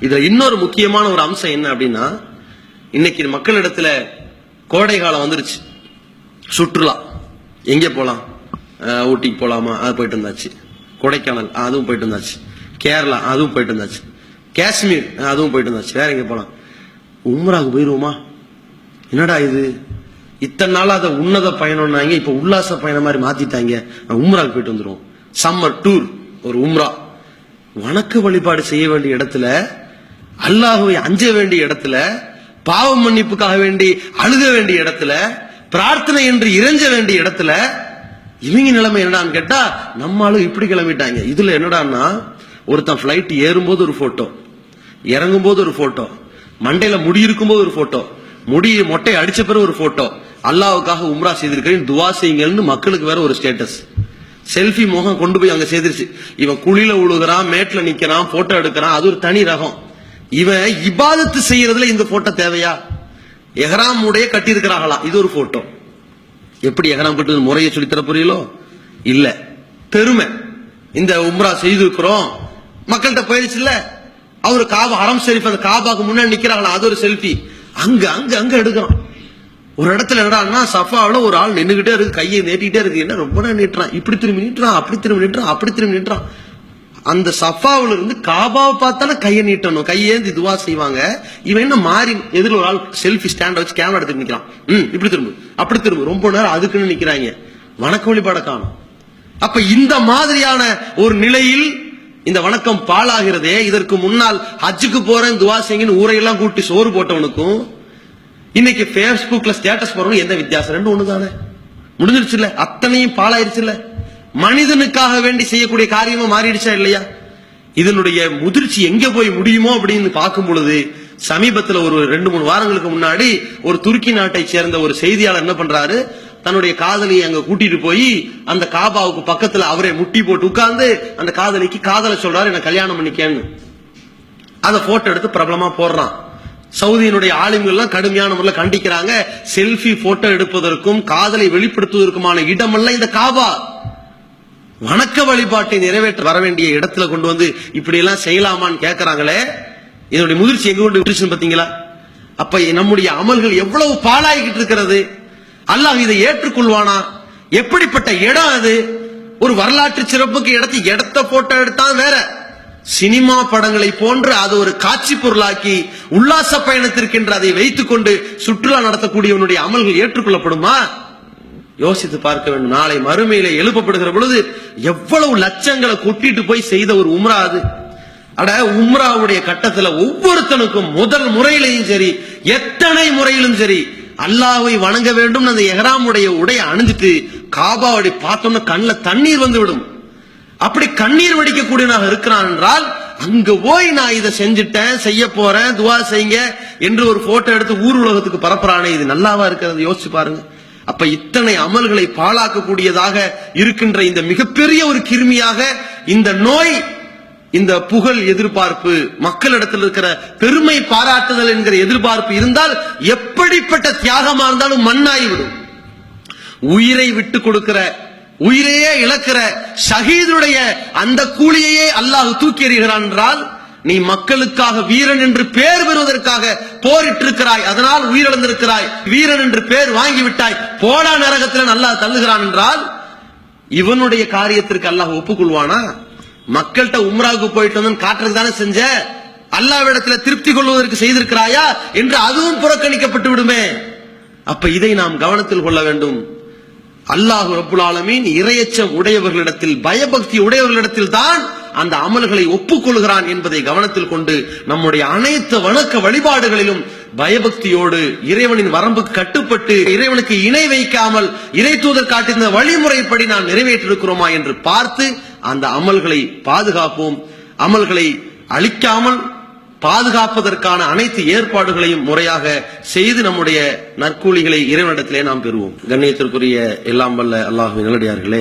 இதுல இன்னொரு முக்கியமான ஒரு அம்சம் என்ன அப்படின்னா, இன்னைக்கு மக்களிடத்துல கோடை காலம் வந்துருச்சு. சுற்றுலா எங்கே போலாம்? ஊட்டிக்கு போலாமா? அது போயிட்டு இருந்தாச்சு. கொடைக்கானல் அதுவும் போயிட்டு இருந்தாச்சு. கேரளா அதுவும் போயிட்டு இருந்தாச்சு. காஷ்மீர் அதுவும் போயிட்டு இருந்தாச்சு. வேற எங்க போலாம்? உம்ராவுக்கு போயிருவோமா? என்னடா இது, இத்தனை நாள் அதை உன்னத பயணம்னாங்க, இப்ப உல்லாச பயணம் மாதிரி மாத்திட்டாங்க. உம்ராவுக்கு போயிட்டு வந்துருவோம். சம்மர் டூர், ஒரு உம்ரா. வணக்க வழிபாடு செய்ய வேண்டிய இடத்துல, அல்லாஹ்வை அஞ்ச வேண்டிய இடத்துல, பாவ மன்னிப்புக்காக வேண்டி அழுக வேண்டிய இடத்துல, பிரார்த்தனை என்று இறைஞ்ச வேண்டிய இடத்துல இவங்க நிலைமை என்னடான்னு கேட்டா, நம்மளும் இப்படி கிளம்பிட்டாங்க. இதுல என்னடான்னா, ஒருத்தன் பிளைட் ஏறும்போது ஒரு போட்டோ, இறங்கும் போது ஒரு போட்டோ, மண்டையில முடி இருக்கும் போது ஒரு போட்டோ, முடி மொட்டை அடிச்ச பிறகு ஒரு போட்டோ, அல்லாஹ்வுக்காக உம்ரா செய்திருக்கிறேன் துவா செய்யுங்கன்னு மக்களுக்கு வேற ஒரு ஸ்டேட்டஸ். செல்ஃபி முகம் கொண்டு போய் அங்க செய்திருச்சு. இவன் குழியில உழுகுறான், மேட்ல நிக்கிறான், போட்டோ எடுக்கிறான், அது ஒரு தனி ரகம். இவன் இபாதத்து செய்யறதுல இந்த போட்டோ தேவையா? எஹ்ராம் உடைய கட்டி இருக்கிறாங்களா, இது ஒரு போட்டோ. எப்படி எஹ்ராம் கட்டு முறையை சொல்லித்தர புரியலோ இல்ல, பெருமை. இந்த உம்ரா செய்திருக்கிறோம், மக்கள்கிட்ட போயிருச்சு இல்ல. அவரு காபா ஹரம் ஷரீஃப் அந்த காபாக்கு முன்னாடி நிக்கிறாங்களா, அது ஒரு செல்ஃபி. அங்க அங்க அங்க எடுக்கிறான். ஒரு இடத்துல என்னடான்னா, சஃபாவில ஒரு ஆள் நின்னுகிட்டே இருக்கு, கையை நீட்டிக்கிட்டே இருக்கு. என்ன ரொம்ப நேரம் நீட்டுறான், இப்படி திரும்பி நீட்டுறான், அப்படி திரும்பி நீட்டுறான், அப்படி திரும்பி நீட்டுறான். அந்த சஃபாவுல இருந்து காபாவை பார்த்தாலும் கையை நீட்டணும், கையேந்து இதுவா செய்வாங்க. இவன் என்ன மாறி எதிர ஒரு ஆள் செல்ஃபி ஸ்டாண்ட் வச்சு கேமரா எடுத்து நிக்கிறான். இப்படி திரும்ப அப்படி திரும்ப ரொம்ப நேரம் அதுக்குன்னு நிக்கிறாங்க. வணக்க வழிபாட காணும். அப்ப இந்த மாதிரியான ஒரு நிலையில் இந்த வணக்கம் பாழாகிறதே. இதற்கு முன்னால் ஹஜ்ஜுக்கு போறேன் துவா செய்யுங்கன்னு ஊரையெல்லாம் கூட்டி சோறு போட்டவனுக்கும் இன்னைக்கு பேஸ்புக்ல ஸ்டேட்டஸ் போறவனும் என்ன வித்தியாசம்? ரெண்டு ஒண்ணுதானே, முடிஞ்சிருச்சு இல்ல? அத்தனையும் பாழாயிருச்சு இல்ல? மனிதனுக்காக வேண்டி செய்யக்கூடிய காரியமா மாறிடுச்சா இல்லையா? இதனுடைய முதிர்ச்சி எங்க போய் முடியுமோ அப்படின்னு பார்க்கும் பொழுது, சமீபத்தில் ஒரு 2-3 வாரங்களுக்கு முன்னாடி ஒரு துருக்கி நாட்டை சேர்ந்த ஒரு செய்தியாளர் என்ன பண்றாரு, தன்னுடைய காதலியை அங்க கூட்டிட்டு போய் அந்த காபாவுக்கு பக்கத்துல அவரே முட்டி போட்டு உட்கார்ந்து அந்த காதலிக்கு காதலை சொல்றாரு, என்ன கல்யாணம் பண்ணிக்கன்னு. அத போட்டோ எடுத்து பிரபலமா போடுறான். சவுதியினுடைய ஆளுங்கள் எல்லாம் கடுமையான முறையில் கண்டிக்கிறாங்க. செல்ஃபி போட்டோ எடுப்பதற்கும் காதலை வெளிப்படுத்துவதற்குமான இடமல்ல இந்த காபா. வணக்க வழிபாட்டை நிறைவேற்ற வர வேண்டிய இடத்துல கொண்டு வந்து இப்படி எல்லாம் செய்யலாமான்னு கேட்கிறாங்களே, இதனுடைய முதிர்ச்சி எங்க கொண்டு விட்டுருச்சுன்னு பாத்தீங்களா? அப்ப நம்முடைய அமல்கள் எவ்வளவு பாழாகிட்டு இருக்கிறது. அல்லாஹ் இதை ஏற்றுக்கொள்வானா? எப்படிப்பட்ட இடம் அது? ஒரு வரலாற்று சிறப்புக்கு இடத்த போட்டோ எடுத்தா வேற, சினிமா படங்களை போன்று அது ஒரு காட்சி பொருளாக்கி உல்லாச பயணத்திற்கென்று அதை வைத்துக் கொண்டு சுற்றுலா நடத்தக்கூடியவனுடைய அமல்கள் ஏற்றுக்கொள்ளப்படுமா? யோசித்து பார்க்க வேண்டும். நாளை மறுமையில எழுப்பப்படுகிற பொழுது எவ்வளவு லட்சங்களை கொட்டிட்டு போய் செய்த ஒரு உம்ரா அது. அட, உம்ராவுடைய கட்டத்துல ஒவ்வொருத்தனுக்கும் முதல் முறையிலையும் சரி, எத்தனை முறையிலும் சரி, அல்லாஹ்வை வணங்க வேண்டும். அந்த எஹ்ராமுடைய உடைய அணிஞ்சிட்டு காபாவை பார்த்தோம்னா கண்ணில் தண்ணீர் வந்து விடும். அப்படி கண்ணீர் வடிக்கக்கூடியவனாக இருக்கிறான் என்றால், அங்க போய் நான் இதை செஞ்சுட்டேன், செய்ய போறேன், துவா செய்யுங்க என்று ஒரு போட்டோ எடுத்து ஊர் உலகத்துக்கு பரப்புறானே, இது நல்லாவா இருக்கிறது? யோசிச்சு பாருங்க. அப்ப இத்தனை அமல்களை பாழாக்கக்கூடியதாக இருக்கின்ற இந்த மிகப்பெரிய ஒரு கிருமியாக இந்த நோய், இந்த புகழ் எதிர்பார்ப்பு, மக்களிடத்தில் இருக்கிற பெருமை பாராட்டுதல் என்கிற எதிர்பார்ப்பு இருந்தால் எப்படிப்பட்ட தியாகமா இருந்தாலும் மண்ணாகிவிடும். உயிரை விட்டு கொடுக்கிற, உயிரையே இழக்கிற ஷஹீதுடைய அந்த கூலியையே அல்லாஹ் தூக்கி எறிகிறான் என்றால், நீ மக்களுக்காக வீரன் என்று பெயர் பெறுவதற்காக போரிட்டிருக்கிறாய், அதனால் உயிரிழந்திருக்கிறாய், வீரன் என்று பெயர் வாங்கிவிட்டாய், போடா நரகத்தில் அல்லாஹ் தள்ளுகிறான் என்றால், இவனுடைய காரியத்திற்கு அல்லாஹ் ஒப்புக்கொள்வானா? மக்கள்கிட்ட உம்ராவுக்கு போயிட்டு வந்து காட்டுறது தானே செஞ்ச, அல்லாஹ்விடத்துல திருப்தி கொள்வதற்கு செய்திருக்கிறாயா என்று அதுவும் புறக்கணிக்கப்பட்டு விடுமே. அப்ப இதை நாம் கவனத்தில் கொள்ள வேண்டும். அல்லாஹ் ரப்புல் ஆலமீன் இறையச்சம் உடையவர்களிடத்தில், பயபக்தி உடையவர்களிடத்தில் தான் அந்த அமல்களை ஒப்புக்கொள்கிறான் என்பதை கவனத்தில் கொண்டு நம்முடைய அனைத்து வணக்க வழிபாடுகளிலும் பயபக்தியோடு, இறைவனின் வரம்புக்கு கட்டுப்பட்டு, இறைவனுக்கு இணை வைக்காமல் இறை தூதர் காட்டின வழிமுறைப்படி நாம் நிறைவேற்றிருக்கிறோமா என்று பார்த்து அந்த அமல்களை பாதுகாப்போம். அமல்களை அழிக்காமல் பாதுகாப்பதற்கான அனைத்து ஏற்பாடுகளையும் முறையாக செய்து நம்முடைய நற்கூலிகளை இறைவனிடத்திலே நாம் பெறுவோம். கண்ணியத்திற்குரிய எல்லாம் வல்ல அல்லாஹ்வின் நல்லடியார்களே,